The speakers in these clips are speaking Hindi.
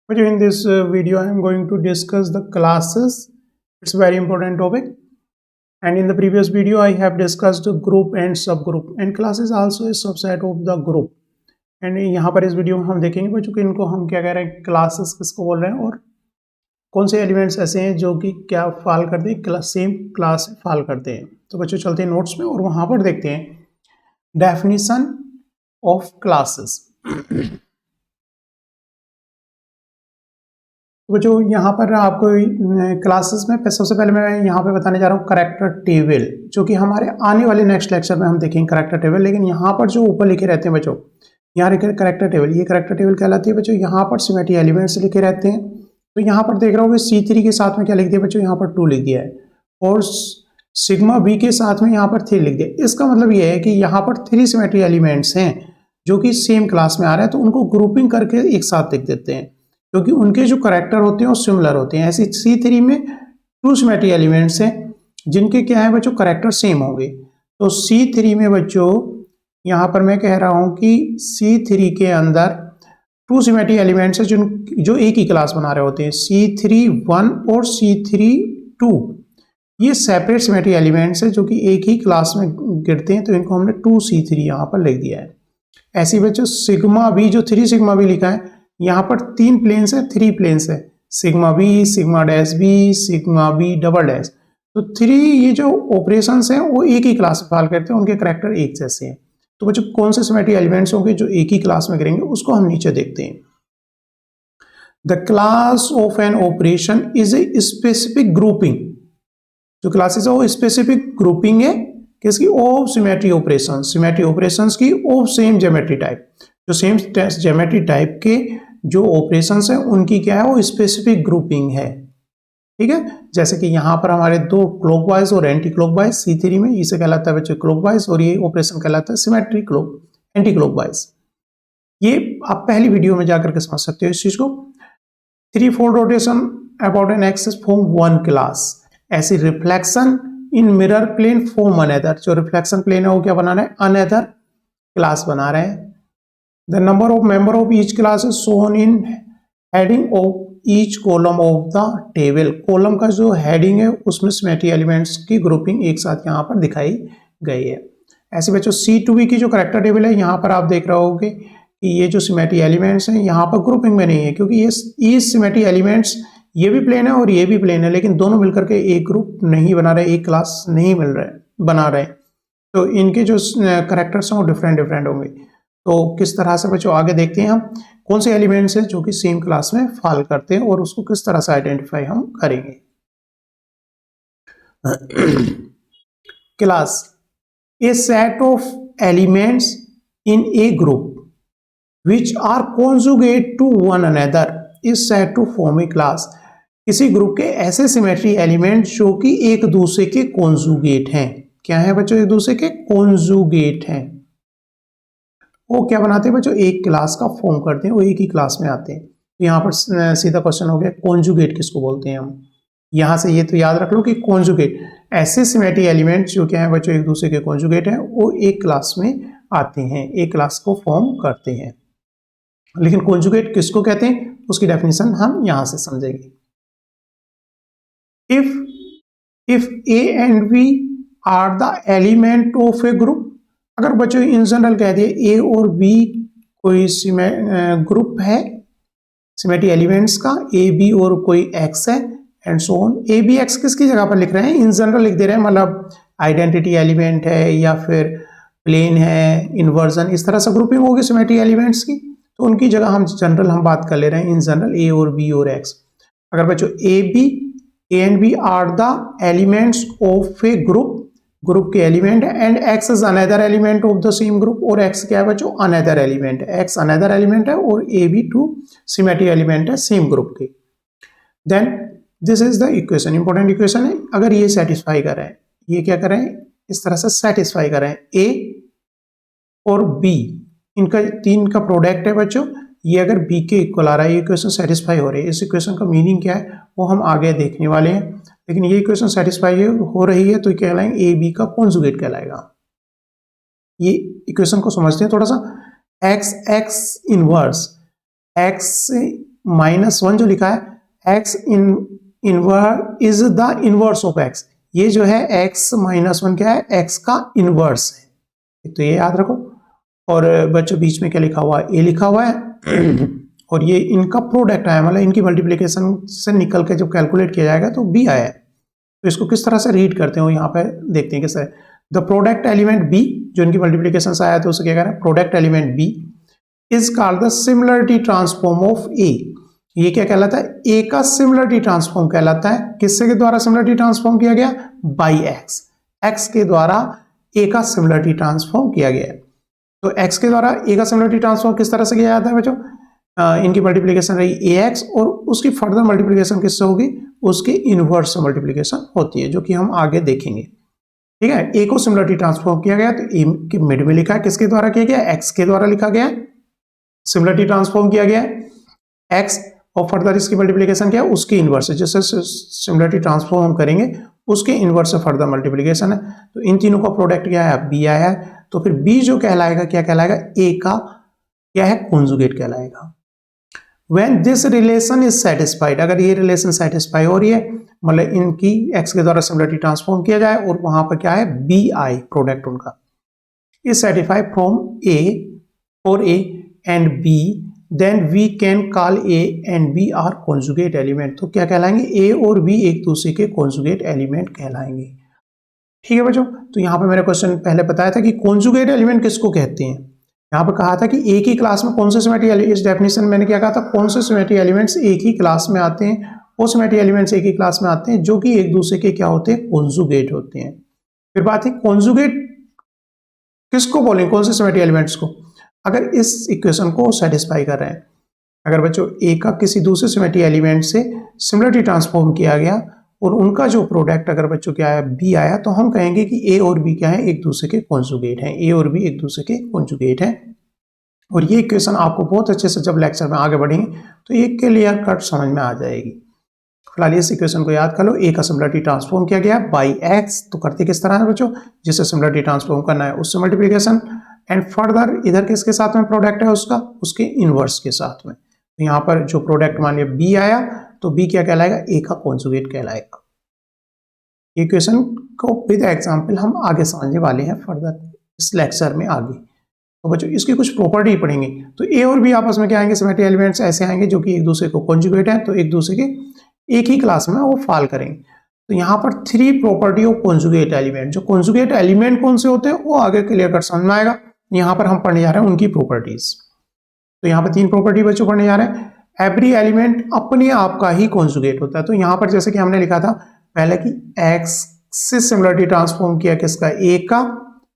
But in this video, I am going to discuss the classes. It's a very important topic. And in the previous video, I have discussed the group and subgroup. And class is also a subset of the group. And यहाँ पर इस वीडियो में हम देखेंगे बच्चों कि इनको हम क्या कह रहे हैं, क्लासेस किसको बोल रहे हैं और कौन से एलिमेंट्स ऐसे हैं जो कि क्या फॉल करते हैं, सेम क्लास में फॉल करते हैं। तो बच्चों चलते हैं नोट्स में और वहाँ पर देखते हैं डेफिनेशन ऑफ क्लासेस। तो जो यहाँ पर आपको क्लासेस में सबसे पहले मैं यहाँ पे बताने जा रहा हूँ करैक्टर टेबल, जो कि हमारे आने वाले नेक्स्ट लेक्चर में हम देखेंगे करैक्टर टेबल। लेकिन यहाँ पर जो ऊपर लिखे रहते हैं बच्चों, यहाँ लिखे करैक्टर टेबल, ये करैक्टर टेबल कहलाती है बच्चों। यहाँ पर सिमेट्री एलिमेंट्स लिखे रहते हैं। तो यहाँ पर देख रहा हूँ C3 के साथ में क्या लिख दिया बच्चों, यहाँ पर 2 लिख दिया है, और सिग्मा बी के साथ में यहाँ पर 3 लिख दिया। इसका मतलब ये है कि यहाँ पर 3 सिमेट्री एलिमेंट्स हैं जो कि सेम क्लास में आ रहे हैं, तो उनको ग्रुपिंग करके एक साथ लिख देते हैं क्योंकि उनके जो करैक्टर होते हैं वो सिमिलर होते हैं। ऐसे C3 में 2 सिमेट्री एलिमेंट्स हैं जिनके क्या है बच्चों, करैक्टर सेम होंगे। तो C3 में बच्चों यहाँ पर मैं कह रहा हूँ कि C3 के अंदर 2 सिमेट्री एलिमेंट्स हैं जो एक ही क्लास बना रहे होते हैं, C3(1) और C3(2). ये सेपरेट सिमेट्री एलिमेंट्स हैं जो कि एक ही क्लास में गिरते हैं, तो इनको हमने 2C3 यहाँ पर लिख दिया है। ऐसे बच्चों सिग्मा बी, जो 3 सिग्मा बी लिखा है, यहाँ पर 3 प्लेन्स है, 3 प्लेन्स है, sigma B, sigma dash B, sigma B double dash. तो 3 ये जो ऑपरेशंस हैं वो एक ही क्लास में फॉल करते हैं, उनके करैक्टर एक जैसे हैं। तो बच्चों कौन से सिमेट्री एलिमेंट्स होंगे जो एक ही क्लास में गिरेंगे, उसको हम नीचे देखते हैं। The class of an operation is a specific grouping. जो क्लासेस है वो स्पेसिफिक ग्रुपिंग है किसकी, of symmetry operation, symmetry operations की ऑफ सेम ज्योमेट्री टाइप। जो सेम ज्योमेट्री टाइप के जो ऑपरेशंस हैं उनकी क्या है, वो स्पेसिफिक ग्रुपिंग है। ठीक है, जैसे कि यहाँ पर हमारे 2 क्लॉकवाइज और एंटी क्लॉकवाइज C3 में, इसे कहलाता है बच्चों क्लॉकवाइज, और ये ऑपरेशन कहलाता है सिमेट्री एंटी क्लॉकवाइज। ये आप पहली वीडियो में जाकर के समझ सकते हो इस चीज को। 3-4 rotation about an axis form 1 class. ऐसी reflection in mirror plane form another. जो रिफ्लेक्शन प्लेन है वो क्या बना रहे हैं, अनदर क्लास बना रहे हैं। The number of member of each class is shown in heading of each column of the table. Column का जो हेडिंग है उसमें सिमेट्री एलिमेंट्स की ग्रुपिंग एक साथ यहाँ पर दिखाई गई है। ऐसे बच्चों C2B की जो करैक्टर टेबल है, यहाँ पर आप देख रहे होगे कि ये जो सिमेट्री एलिमेंट्स हैं यहाँ पर ग्रुपिंग में नहीं है, क्योंकि ये सिमेट्री एलिमेंट्स ये भी प्लेन है और ये भी प्लेन है, लेकिन दोनों मिलकर के एक ग्रुप नहीं बना रहे, एक क्लास नहीं मिल रहे बना रहे। तो इनके जो करैक्टर्स हैं वो डिफरेंट होंगे। तो किस तरह से बच्चों आगे देखते हैं हम कौन से एलिमेंट्स हैं जो कि सेम क्लास में फॉल करते हैं और उसको किस तरह से आइडेंटिफाई हम करेंगे। Class a set of elements in a group which are conjugate to one another is set to form a class. किसी ग्रुप के ऐसे सिमेट्री एलिमेंट जो कि एक दूसरे के कॉन्जुगेट हैं। क्या है बच्चों, एक दूसरे के कॉन्जुगेट हैं, वो क्या बनाते हैं बच्चों, एक क्लास का फॉर्म करते हैं, वो एक ही क्लास में आते हैं। तो यहाँ पर सीधा क्वेश्चन हो गया कॉन्जुगेट किसको बोलते हैं हम। यहाँ से ये तो याद रख लो कि कॉन्जुगेट ऐसे सिमेट्री एलिमेंट्स जो क्या है बच्चों, एक दूसरे के कॉन्जुगेट हैं, वो एक क्लास में आते हैं, एक क्लास को फॉर्म करते हैं। लेकिन कॉन्जुगेट किसको कहते हैं उसकी डेफिनेशन हम यहाँ से समझेंगे। If A and B are the element of a group. अगर बच्चों इन जनरल कह दिए A और B कोई ग्रुप है सिमेट्री एलिमेंट्स का, A B और कोई X है and so on. A B X किसकी जगह पर लिख रहे हैं, इन जनरल लिख दे रहे हैं, मतलब आइडेंटिटी एलिमेंट है या फिर प्लेन है, इन्वर्जन, इस तरह से ग्रुपिंग होगी सिमेट्री एलिमेंट्स की, तो उनकी जगह हम बात कर ले रहे हैं इन जनरल A और B और X। अगर बच्चों A and B are the elements of a group के एलिमेंट है and X is another element of the same group, और X क्या है बच्चों, अनदर एलिमेंट है, X अनदर एलिमेंट है और A भी 2 सिमेट्री एलिमेंट है सेम ग्रुप के। Then this is the equation, important equation है। अगर ये सेटिस्फाई कर रहे हैं, ये क्या कर रहे हैं, इस तरह से सेटिस्फाई कर रहे हैं, A और B इनका 3 का प्रोडक्ट है बच्चों, ये अगर B के इक्वल आ रहा है, ये इक्वेशन सेटिस्फाई हो रही है। इस इक्वेशन का मीनिंग क्या है वो हम आगे देखने वाले हैं, लेकिन ये इक्वेशन सेटिस्फाई हो रही है तो क्या कहलाएंगे, ए बी का कॉन्जुगेट कहलाएगा। ये इक्वेशन को समझते हैं थोड़ा सा। एक्स इनवर्स, एक्स -1 जो लिखा है x inverse is the inverse of x, ये जो है x -1 क्या है, x का इनवर्स है, तो ये याद रखो। और बच्चों बीच में क्या लिखा हुआ है, a लिखा हुआ है और ये इनका प्रोडक्ट आया, मतलब इनकी मल्टीप्लिकेशन से निकल के जब कैलकुलेट किया जाएगा तो b आया है। तो इसको किस तरह से रीड करते हो यहाँ पे देखते हैं किस तरह। द प्रोडक्ट एलिमेंट b, जो इनकी मल्टीप्लिकेशन से आया तो उसे क्या कह रहे हैं, product element b is called the similarity transform of a। ये क्या कहलाता है, a का सिमिलरिटी ट्रांसफॉर्म कहलाता है। किससे के द्वारा सिमिलरिटी ट्रांसफॉर्म किया गया, बाई x, x के द्वारा a का सिमिलरिटी ट्रांसफॉर्म किया गया है। तो x के द्वारा a का सिमिलरिटी ट्रांसफॉर्म किस तरह से किया जाता है बच्चों, इनकी मल्टीप्लिकेशन रही ax और उसकी फर्दर मल्टीप्लिकेशन किससे होगी, उसके इनवर्स से मल्टीप्लिकेशन होती है, जो कि हम आगे देखेंगे। ठीक है, a को सिमिलरिटी ट्रांसफॉर्म किया गया तो a के मिड में लिखा है, किसके द्वारा किया गया, x के द्वारा लिखा गया, सिमिलरिटी ट्रांसफॉर्म किया गया x और फर्दर इसकी मल्टीप्लिकेशन क्या है, उसके इनवर्स है। जैसे सिमिलरिटी ट्रांसफॉर्म हम करेंगे उसके इनवर्स से फर्दर मल्टीप्लिकेशन है। तो इन तीनों का प्रोडक्ट क्या है, b आया है, तो फिर b जो कहलाएगा क्या कहलाएगा, a का क्या है, कॉन्जुगेट कहलाएगा। When this relation is satisfied, अगर ये रिलेशन सेटिस्फाई हो रही है, मतलब इनकी x के द्वारा सिमिलरिटी ट्रांसफॉर्म किया जाए और वहां पर क्या है, b आई प्रोडक्ट उनका इज सेटिस्फाई फ्रॉम a और a and b, then we can call a and b are conjugate element. तो क्या कहलाएंगे, a और b एक दूसरे के कॉन्जुगेट एलिमेंट कहलाएंगे। ठीक है बच्चों, तो यहाँ पे मेरा क्वेश्चन पहले बताया था कि कॉन्जुगेट एलिमेंट किसको कहते हैं। यहाँ पे कहा था कि एक ही क्लास में कौन से सिमेट्री, इस डेफिनेशन में मैंने क्या कहा था, कौन से सिमेट्री एलिमेंट्स एक ही क्लास में आते हैं, वो सिमेट्री एलिमेंट्स एक ही क्लास में आते हैं जो कि एक दूसरे के क्या होते हैं, कॉन्जुगेट होते हैं। फिर बात है कॉन्जुगेट किसको बोलेंगे, कौन से सिमेट्री एलिमेंट्स को, अगर इस इक्वेशन को सेटिस्फाई कर रहे हैं। अगर बच्चों ए का किसी दूसरे सिमेट्री एलिमेंट से सिमिलरिटी ट्रांसफॉर्म किया गया और उनका जो प्रोडक्ट अगर बच्चों क्या आया, बी आया, तो हम कहेंगे कि ए और बी क्या है, एक दूसरे के कॉन्जुगेट हैं, ए और बी एक दूसरे के कॉन्जुगेट हैं। और ये इक्वेशन आपको बहुत अच्छे से जब लेक्चर में आगे बढ़ेंगे तो ये क्लियर कट समझ में आ जाएगी। फिलहाल इस इक्वेशन को याद कर लो, ए का सिमिलरिटी ट्रांसफॉर्म किया गया बाई एक्स, तो करते किस तरह है बच्चों, जिससे सिमिलरिटी ट्रांसफॉर्म करना है उससे मल्टीप्लिकेशन, एंड फर्दर इधर किसके साथ में प्रोडक्ट है उसका, उसके इनवर्स के साथ में। तो यहाँ पर जो प्रोडक्ट मान लिया बी आया, तो बी क्या कहलाएगा, ए का कॉन्जुगेट कहलाएगा। इक्वेशन को विद एग्जांपल हम आगे समझने वाले हैं फर्दर इस लेक्चर में आगे। तो बच्चों इसकी कुछ प्रॉपर्टी पढ़ेंगे। तो ए और बी आपस में क्या आएंगे, सिमेट्री एलिमेंट्स ऐसे आएंगे जो कि एक दूसरे को कॉन्जुगेट है, तो एक दूसरे के एक ही क्लास में वो फॉल करेंगे। तो यहाँ पर 3 प्रॉपर्टी ऑफ कॉन्जुगेट एलिमेंट, जो कॉन्जुगेट एलिमेंट कौन से होते हैं वो आगे क्लियर कर समझ में आएगा। यहाँ पर हम पढ़ने जा रहे हैं उनकी प्रॉपर्टीज। तो यहाँ पर 3 प्रॉपर्टी बच्चों पढ़ने जा रहे हैं। एवरी एलिमेंट अपने आप का ही कॉन्जुगेट होता है। तो यहाँ पर जैसे कि हमने लिखा था पहले कि x से सिमिलरिटी ट्रांसफॉर्म किया किसका, a का,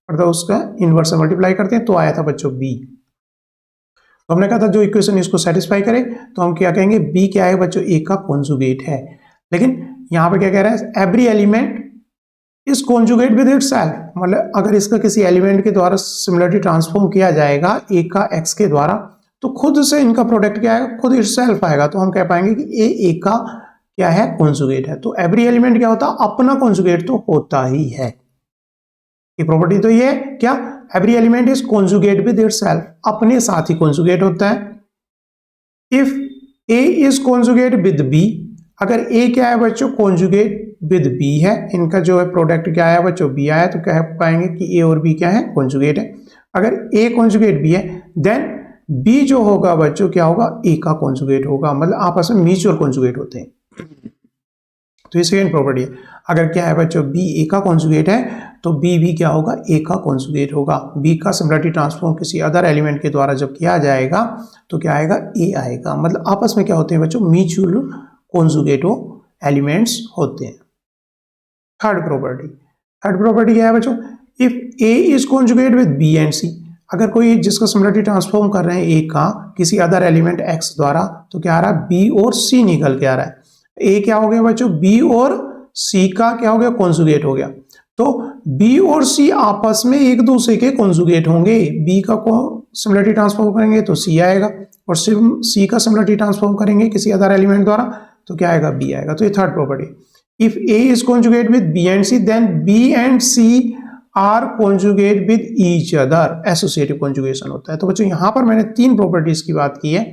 और उसका इनवर्स मल्टीप्लाई करते हैं तो आया था बच्चों b। तो हमने कहा था जो इक्वेशन इसको सेटिस्फाई करे तो हम क्या कहेंगे, b क्या है बच्चों, a का कॉन्जुगेट है। लेकिन यहाँ पे क्या कह रहा है, every element is conjugate with itself, मतलब अगर इसका किसी एलिमेंट के द्वारा सिमिलरिटी ट्रांसफॉर्म किया जाएगा a का x के द्वारा, तो खुद से इनका प्रोडक्ट क्या है, खुद इटसेल्फ आएगा। तो हम कह पाएंगे कि a का क्या है, कॉन्जुगेट है। तो एवरी एलिमेंट क्या होता है, अपना कॉन्जुगेट तो होता ही है। ये प्रॉपर्टी तो ये है क्या, every element is conjugate with itself, अपने साथ ही कॉन्जुगेट होता है। If a is conjugate with b, अगर a क्या है बच्चों, कॉन्जुगेट विद b है, इनका जो है प्रोडक्ट क्या है बच्चों, b आया, तो कह पाएंगे कि a और b क्या है, कॉन्जुगेट है। अगर a कॉन्जुगेट b है, देन b जो होगा बच्चों क्या होगा, a का कॉन्जुगेट होगा, मतलब आपस में म्यूचुअल कॉन्जुगेट होते हैं। तो ये सेकेंड प्रॉपर्टी है। अगर क्या है बच्चों, b a का कॉन्जुगेट है, तो b भी क्या होगा, a का कॉन्जुगेट होगा। b का सिमिलरिटी ट्रांसफॉर्म किसी अदर एलिमेंट के द्वारा जब किया जाएगा तो क्या आएगा, a आएगा। मतलब आपस में क्या होते हैं बच्चों, म्यूचुअल कॉन्जुगेटो एलिमेंट्स होते हैं। थर्ड प्रॉपर्टी क्या है बच्चों, if a is conjugate with b and c, अगर कोई जिसका सिमिलरिटी ट्रांसफॉर्म कर रहे हैं a का किसी अदर एलिमेंट x द्वारा, तो क्या आ रहा है, b और c निकल के आ रहा है। a क्या हो गया बच्चों, b और c का क्या हो गया, कॉन्जुगेट हो गया। तो b और c आपस में एक दूसरे के कॉन्जुगेट होंगे। b का सिमिलरिटी ट्रांसफॉर्म करेंगे तो c आएगा, और c का सिमिलरिटी ट्रांसफॉर्म करेंगे किसी अदर एलिमेंट द्वारा तो क्या आएगा, b आएगा। तो ये third property. If a is conjugate with b and c, then b and c are conjugate with each other, associative conjugation होता है। तो बच्चों यहाँ पर मैंने 3 प्रॉपर्टीज की बात की है।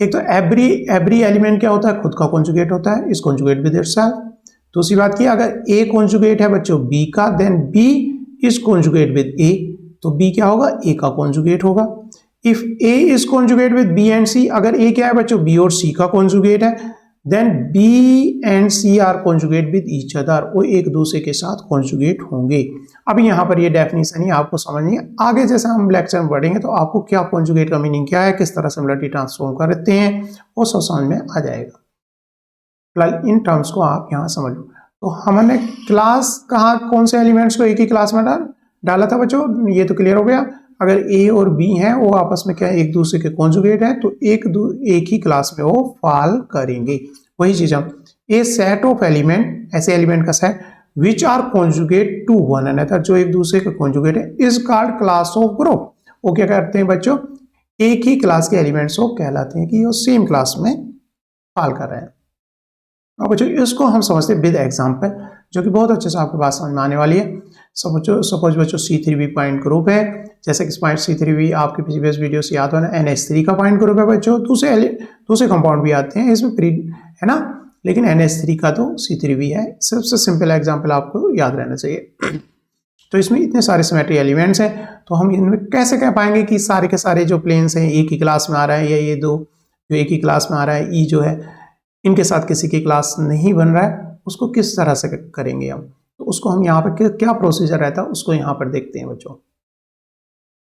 एक तो एवरी एलिमेंट क्या होता है, खुद का कॉन्जुगेट होता है, इस कॉन्जुगेट विद इटसेल्फ। दूसरी बात की, अगर ए कॉन्जुगेट है बच्चों बी का, then B is conjugate with A, तो बी क्या होगा, ए का कॉन्जुगेट होगा। If A is conjugate with B and C, अगर ए क्या है बच्चों बी और सी का कॉन्जुगेट है, then B and C are conjugate with each other, वो एक दूसरे के साथ कॉन्जुगेट होंगे। अभी यहाँ पर ये डेफिनेशन ही आपको समझनी है, आगे जैसे हम लेक्चर में बढ़ेंगे तो आपको क्या कॉन्जुगेट का मीनिंग क्या है, किस तरह सिमिलरिटी ट्रांसफॉर्म करते हैं, वो सब समझ में आ जाएगा। फिलहाल इन टर्म्स को आप यहाँ समझ लो। तो हमने क्लास कहाँ, कौन से एलिमेंट्स को एक ही क्लास में डाला था बच्चों, ये तो क्लियर हो गया। अगर ए और बी हैं वो आपस में क्या है, एक दूसरे के कॉन्जुगेट है, तो एक ही क्लास में वो फॉल करेंगे। वही चीज हम, ए सेट ऑफ एलिमेंट, ऐसे एलिमेंट का set which are conjugate to one another, जो एक दूसरे के कॉन्जुगेट है, is called class of group. वो क्या करते हैं बच्चों, एक ही क्लास के एलिमेंट्स को कहलाते हैं कि वो सेम क्लास में फॉल कर रहे हैं। और बच्चों इसको हम समझते हैं विद एग्जाम्पल, जो कि बहुत अच्छे से आपके पास समझ में आने वाली है। सपोज बच्चों C3b पॉइंट ग्रुप है, जैसे कि पॉइंट C3b आपके प्रीवियस वीडियो से याद होना, NH3 का पॉइंट ग्रुप है बच्चों। दूसरे कंपाउंड भी आते हैं इसमें है ना, लेकिन NH3 का तो C3b है। सबसे सिंपल एग्जाम्पल आपको याद रहना चाहिए। तो इसमें इतने सारे सिमेट्री एलिमेंट्स हैं, तो हम इनमें कैसे कह पाएंगे कि सारे के सारे जो प्लेन्स हैं एक ही क्लास में आ रहा है, या ये दो जो एक ही क्लास में आ रहा है, ई जो है इनके साथ किसी की क्लास नहीं बन रहा है, उसको किस तरह से करेंगे हम, तो उसको हम यहाँ पर क्या प्रोसीजर रहता है उसको यहाँ पर देखते हैं बच्चों।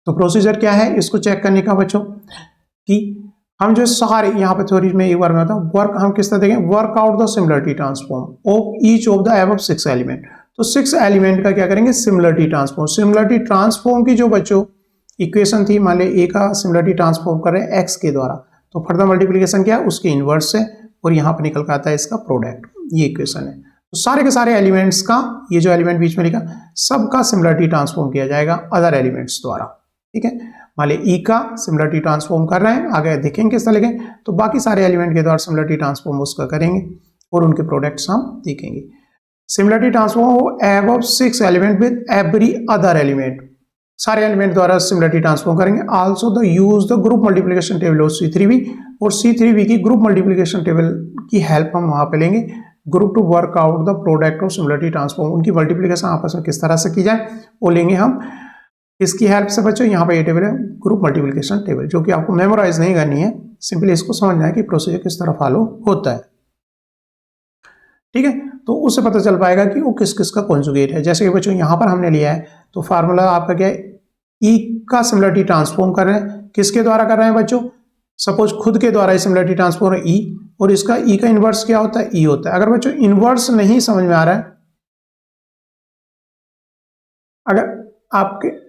तो प्रोसीजर क्या है इसको चेक करने का बच्चों, कि हम जो सारे यहाँ पे थ्योरी में एक बार में बताऊं, वर्क हम किस तरह देखें, work out the similarity transform of each of the above 6 element. तो 6 एलिमेंट का क्या करेंगे, सिमिलरिटी ट्रांसफॉर्म। सिमिलरिटी ट्रांसफॉर्म की जो बच्चों इक्वेशन थी, मान लीजिए ए का सिमिलरिटी ट्रांसफॉर्म कर रहे हैं एक्स के द्वारा, तो फर्दर मल्टीप्लीकेशन क्या है, उसके इनवर्स है, और यहाँ पर निकल कर आता है इसका प्रोडक्ट, ये इक्वेशन है। तो सारे के सारे एलिमेंट्स का, ये जो एलिमेंट बीच में लिखा, सबका सिमिलरिटी ट्रांसफॉर्म किया जाएगा अदर एलिमेंट्स द्वारा, ठीक है। मान लीजिए ई का सिमिलरिटी ट्रांसफॉर्म कर रहे हैं, आगे देखेंगे किस तरह लिखें, तो बाकी सारे एलिमेंट के द्वारा सिमिलरिटी ट्रांसफॉर्म उसका करेंगे और उनके प्रोडक्ट्स हम देखेंगे। Similarity transform above 6 element with every other element, सारे एलिमेंट द्वारा सिमिलरिटी ट्रांसफॉर्म करेंगे। Also the use the group multiplication table of C3b, और C3b की ग्रुप मल्टीप्लिकेशन टेबल की हेल्प हम वहां पे लेंगे, group to work out the product of similarity transform. उनकी मल्टीप्लिकेशन आपस में किस तरह से की जाए वो लेंगे हम इसकी हेल्प से बच्चों। यहाँ पे ये टेबल है ग्रुप मल्टीप्लिकेशन टेबल, जो कि आपको मेमोराइज नहीं करनी है, सिंपली इसको समझना है कि प्रोसीजर किस तरह फॉलो होता है, ठीक है। तो उससे पता चल पाएगा कि वो किस किस का कॉन्जुगेट है। जैसे कि बच्चों यहाँ पर हमने लिया है, तो फार्मूला आपका क्या है, ई का सिमिलरिटी ट्रांसफॉर्म कर रहे हैं, किसके द्वारा कर रहे हैं बच्चों, सपोज खुद के द्वारा सिमिलरिटी ट्रांसफॉर्म ई, और इसका ई का इनवर्स क्या होता है, ई होता है। अगर बच्चों इनवर्स नहीं समझ में आ रहा है, अगर आपके